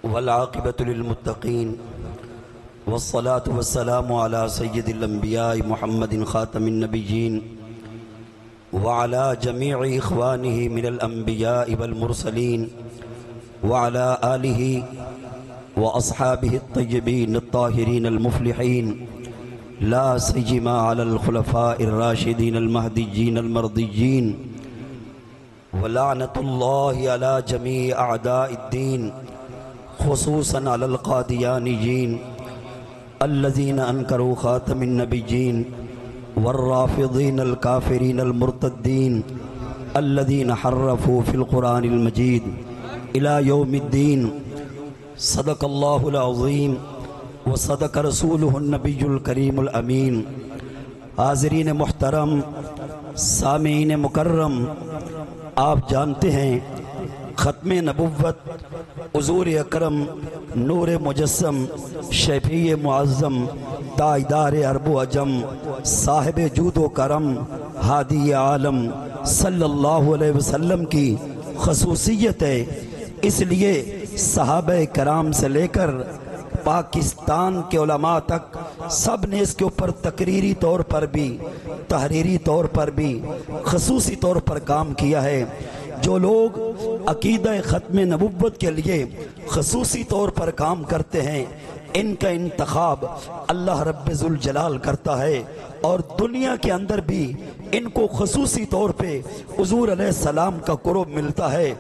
والعاقبۃ للمتقین والصلاة والسلام على سید الانبیاء محمد خاتم النبیین وعلى جميع اخوانه من الانبیاء والمرسلین وعلى آلہ واصحابہ الطیبین الطاہرین المفلحین لا سیما على الخلفاء الراشدین المہدیین المرضیین ولعنۃ اللہ علی جمیع اعداء الدین خصوصاً علی القادیانیین الذین انکروا خاتم النبیین والرافضین الکافرین المرتدین الذین حرفوا فی القرآن المجید الی یوم الدین صدق اللہ العظیم وصدق رسولہ النبی الکریم الامین۔ حاضرین محترم، سامعین مکرم، آپ جانتے ہیں ختم نبوت حضور اکرم نور مجسم شفیع معظم تاجدار عرب و عجم صاحب جود و کرم ہادی عالم صلی اللہ علیہ وسلم کی خصوصیت ہے، اس لیے صحابہ کرام سے لے کر پاکستان کے علماء تک سب نے اس کے اوپر تقریری طور پر بھی تحریری طور پر بھی خصوصی طور پر کام کیا ہے۔ جو لوگ عقیدہ ختم نبوت کے لیے خصوصی طور پر کام کرتے ہیں، ان کا انتخاب اللہ رب ذوالجلال کرتا ہے، اور دنیا کے اندر بھی ان کو خصوصی طور پہ حضور علیہ السلام کا قرب ملتا ہے۔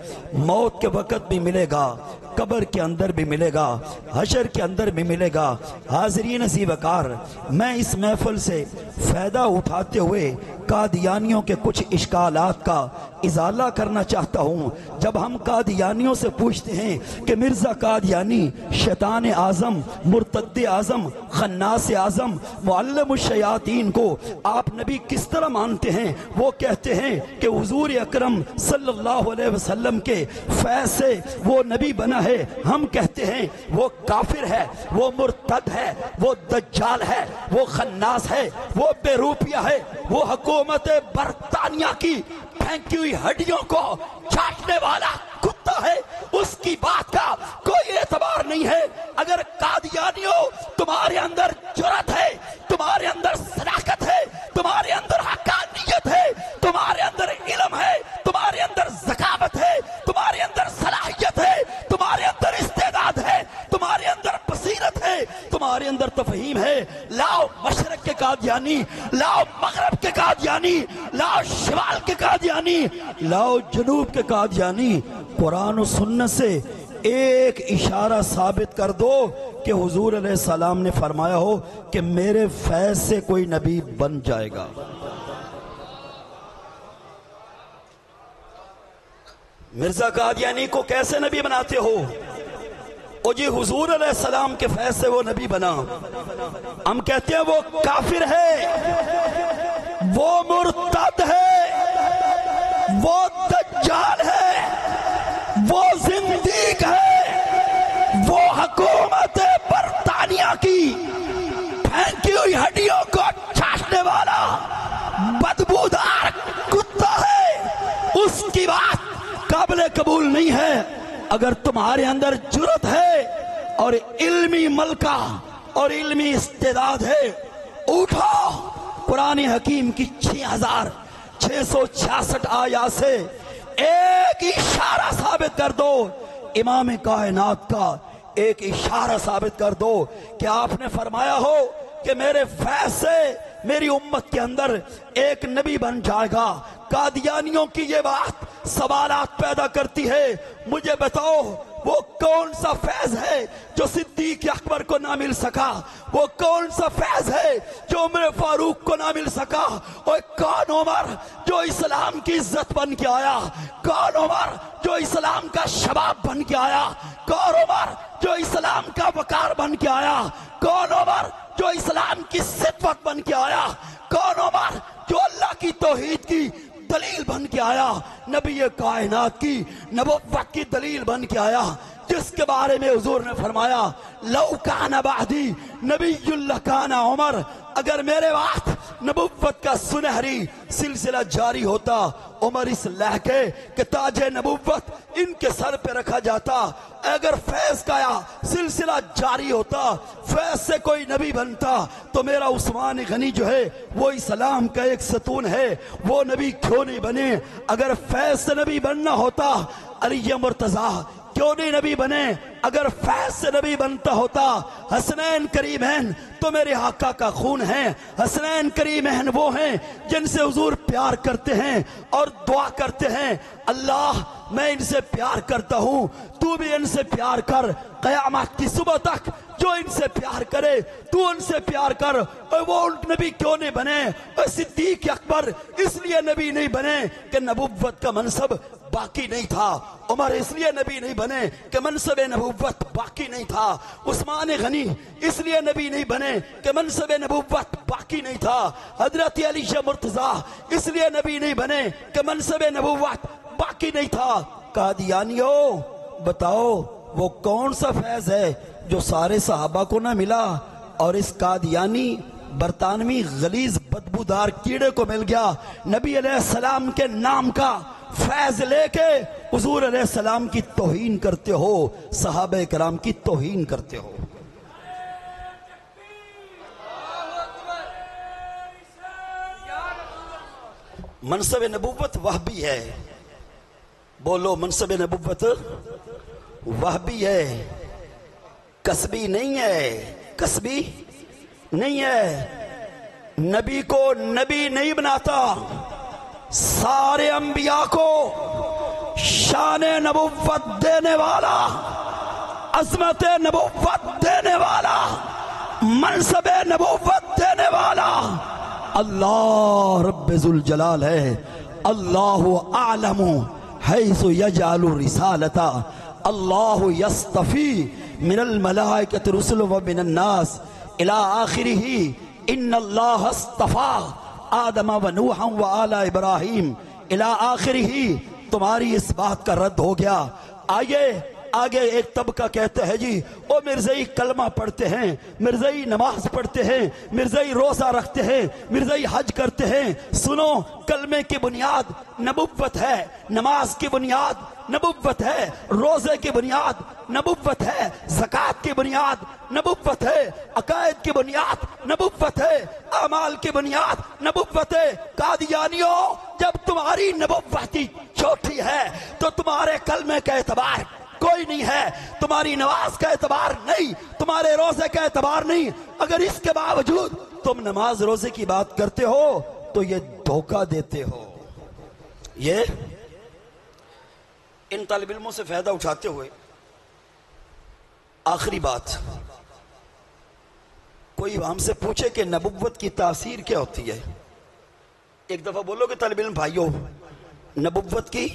موت کے وقت بھی ملے گا، قبر کے اندر بھی ملے گا، حشر کے اندر بھی ملے گا۔ حاضرین عزیز وقار، میں اس محفل سے فائدہ اٹھاتے ہوئے قادیانیوں کے کچھ اشکالات کا ازالہ کرنا چاہتا ہوں۔ جب ہم قادیانیوں سے پوچھتے ہیں کہ مرزا قادیانی شیطان اعظم، مرتد اعظم، خناس اعظم، معلم الشیاطین کو آپ نبی کس طرح مانتے ہیں؟ وہ کہتے ہیں کہ حضور اکرم صلی اللہ علیہ وسلم کے فیض سے وہ نبی بنا ہے۔ ہم کہتے ہیں وہ کافر ہے، وہ مرتد ہے، وہ دجال ہے، وہ خناس ہے، وہ بے روپیہ ہے، وہ حکومت برطانیہ کی پھینکی ہوئی ہڈیوں کو چاٹنے والا کتا ہے۔ اس کی بات کا کوئی اعتبار نہیں ہے۔ اگر قادیانیوں تمہارے اندر جرأت ہے، تمہارے اندر صداقت ہے، تمہارے اندر حقانیت ہے، تمہارے اندر علم ہے، تمہارے اندر ذکاوت ہے، تمہارے اندر صلاحیت ہے، تمہارے اندر استعداد ہے، تمہارے اندر بصیرت ہے، تمہارے اندر تفہیم ہے، لاؤ مشرق کے قادیانی، لاؤ مغرب کے قادیانی، لاؤ شمال کے قادیانی، لاؤ جنوب کے قادیانی، قرآن و سنت سے ایک اشارہ ثابت کر دو کہ حضور علیہ السلام نے فرمایا ہو کہ میرے فیض سے کوئی نبی بن جائے گا۔ مرزا قادیانی کو کیسے نبی بناتے ہو؟ او جی حضور علیہ السلام کے فیض سے وہ نبی بنا۔ ہم کہتے ہیں وہ کافر ہے، وہ مرتد ہے، وہ دجال ہے، وہ زندیق ہے، وہ حکومت برطانیہ کی پھینکی ہوئی ہڈیوں کو چاٹنے والا بدبودار کتا ہے۔ اس کی بات قابل قبول نہیں ہے۔ اگر تمہارے اندر جرأت ہے اور علمی ملکہ اور علمی استعداد ہے، اٹھو قرآن حکیم کی 6666 آیات سے ایک اشارہ ثابت کر دو، امام کائنات کا ایک اشارہ ثابت کر دو کہ آپ نے فرمایا ہو کہ میرے فیض سے میری امت کے اندر ایک نبی بن جائے گا۔ قادیانیوں کی یہ بات سوالات پیدا کرتی ہے۔ مجھے بتاؤ وہ کون سا فیض ہے جو صدیق اکبر کو نہ مل سکا؟ وہ کون سا فیض ہے جو عمر فاروق کو نہ مل سکا؟ اور کون عمر جو اسلام کی عزت بن کے آیا؟ کون عمر جو اسلام کا شباب بن کے آیا؟ کون عمر جو اسلام کا وقار بن کے آیا؟ کون عمر جو اسلام کی صفت بن کے آیا؟ کون عمر جو اللہ کی توحید کی دلیل بن کے آیا؟ نبی کائنات کی نبوت کی دلیل بن کے آیا، جس کے بارے میں حضور نے فرمایا لو کان بعدی نبی لکان عمر، اگر میرے بعد نبوت کا سنہری سلسلہ جاری ہوتا، عمر اس لہکے کہ تاج نبوت ان کے سر پہ رکھا جاتا، اگر فیض کا سلسلہ جاری ہوتا، فیض سے کوئی نبی بنتا تو میرا عثمان غنی جو ہے وہ اسلام کا ایک ستون ہے، وہ نبی کیوں نہیں بنے؟ اگر فیض سے نبی بننا ہوتا علی مرتضیٰ کیوں نہیں نبی بنے؟ اگر فیض سے نبی بنتا ہوتا حسنین کریمین تو میرے آقا کا خون ہے، حسنین کریمین وہ ہیں جن سے حضور پیار کرتے ہیں اور دعا کرتے ہیں، اللہ میں ان سے پیار کرتا ہوں، تو بھی ان سے پیار کر، قیامت کی صبح تک جو ان سے پیار کرے تو ان سے پیار کر۔ اور وہ نبی کیوں نہیں بنے؟ اور صدیق اکبر اس لیے نبی نہیں بنے کہ نبوت کا منصب باقی نہیں تھا، عمر اس لیے نبی نہیں بنے کہ منصب نبوت باقی نہیں تھا، عثمان غنی اس لیے نبی نہیں بنے کہ منصب نبوت باقی نہیں تھا، حضرت علی مرتضیٰ اس لیے نبی نہیں بنے کہ منصب نبوت باقی نہیں تھا۔ قادیانیوں بتاؤ وہ کون سا فیض ہے جو سارے صحابہ کو نہ ملا اور اس قادیانی برطانوی غلیظ بدبودار کیڑے کو مل گیا؟ نبی علیہ السلام کے نام کا فیض لے کے حضور علیہ السلام کی توہین کرتے ہو، صحابہ کرام کی توہین کرتے ہو۔ منصب نبوت وہبی ہے، بولو منصب نبوت وہبی ہے، کسبی نہیں ہے، کسبی نہیں ہے۔ نبی کو نبی نہیں بناتا، سارے انبیاء کو شان نبوت دینے والا، عظمت نبوت دینے والا، منصب نبوت دینے والا اللہ رب ذوالجلال ہے۔ اللہ اعلم حیث یجعل رسالتا، اللہ یصطفی من الملائکۃ رسل ومن الناس الی آخرہ، ان اللہ اصطفیٰ آدم و نوحا و آل ابراہیم الی آخرہ۔ تمہاری اس بات کا رد ہو گیا۔ آگے ایک طبقہ کہتے ہیں جی وہ مرزائی کلمہ پڑھتے ہیں، مرزائی نماز پڑھتے ہیں، مرزائی روزہ رکھتے ہیں، مرزائی حج کرتے ہیں۔ سنو، کلمے کی بنیاد نبوت ہے، نماز کی بنیاد نبوت ہے، روزے کی بنیاد نبوت ہے، زکوٰۃ کی بنیاد نبوت ہے، عقائد کی بنیاد نبوت ہے، اعمال کی بنیاد نبوت ہے۔ قادیانیوں جب تمہاری نبوتی چھوٹی ہے تو تمہارے کلمے کا اعتبار کوئی نہیں ہے، تمہاری نماز کا اعتبار نہیں، تمہارے روزے کا اعتبار نہیں۔ اگر اس کے باوجود تم نماز روزے کی بات کرتے ہو تو یہ دھوکہ دیتے ہو۔ یہ ان طالب علموں سے فائدہ اٹھاتے ہوئے آخری بات، کوئی ہم سے پوچھے کہ نبوت کی تاثیر کیا ہوتی ہے، ایک دفعہ بولو کہ طالب علم بھائیو نبوت کی،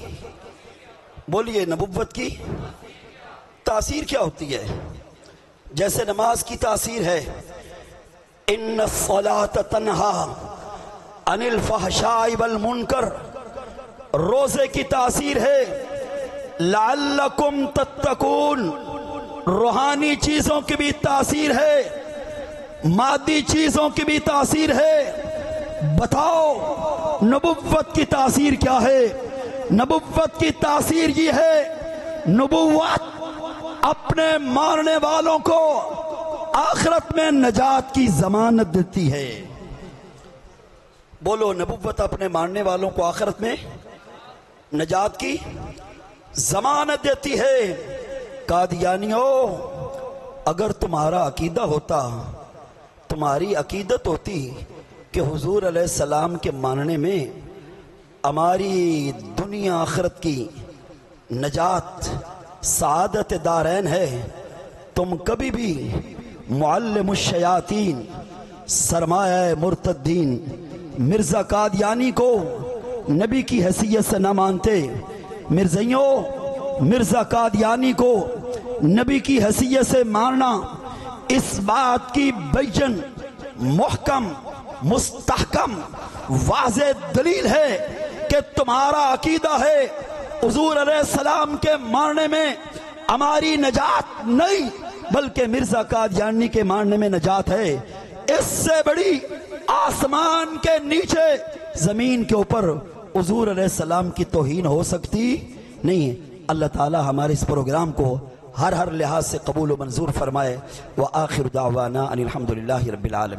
بولیے نبوت کی تاثیر کیا ہوتی ہے؟ جیسے نماز کی تاثیر ہے ان الصلاۃ تنہا عن الفحشاء والمنکر، روزے کی تاثیر ہے لعلکم تتقون، روحانی چیزوں کی بھی تاثیر ہے، مادی چیزوں کی بھی تاثیر ہے۔ بتاؤ نبوت کی تاثیر کیا ہے؟ نبوت کی تاثیر یہ ہے، نبوت اپنے ماننے والوں کو آخرت میں نجات کی ضمانت دیتی ہے۔ بولو نبوت اپنے ماننے والوں کو آخرت میں نجات کی ضمانت دیتی ہے۔ قادیانیوں اگر تمہارا عقیدہ ہوتا، تمہاری عقیدت ہوتی کہ حضور علیہ السلام کے ماننے میں ہماری دنیا آخرت کی نجات سعادت دارین ہے، تم کبھی بھی معلم الشیاطین سرمایہ مرتدین مرزا قادیانی کو نبی کی حیثیت سے نہ مانتے۔ مرزائیوں مرزا قادیانی کو نبی کی حیثیت سے ماننا اس بات کی بیان محکم مستحکم واضح دلیل ہے کہ تمہارا عقیدہ ہے حضور علیہ السلام کے ماننے میں ہماری نجات نہیں بلکہ مرزا قادیانی کے ماننے میں نجات ہے۔ اس سے بڑی آسمان کے نیچے زمین کے اوپر حضور علیہ السلام کی توہین ہو سکتی نہیں ہے۔ اللہ تعالی ہمارے اس پروگرام کو ہر لحاظ سے قبول و منظور فرمائے۔ وآخر دعوانا ان الحمدللہ رب العالمین۔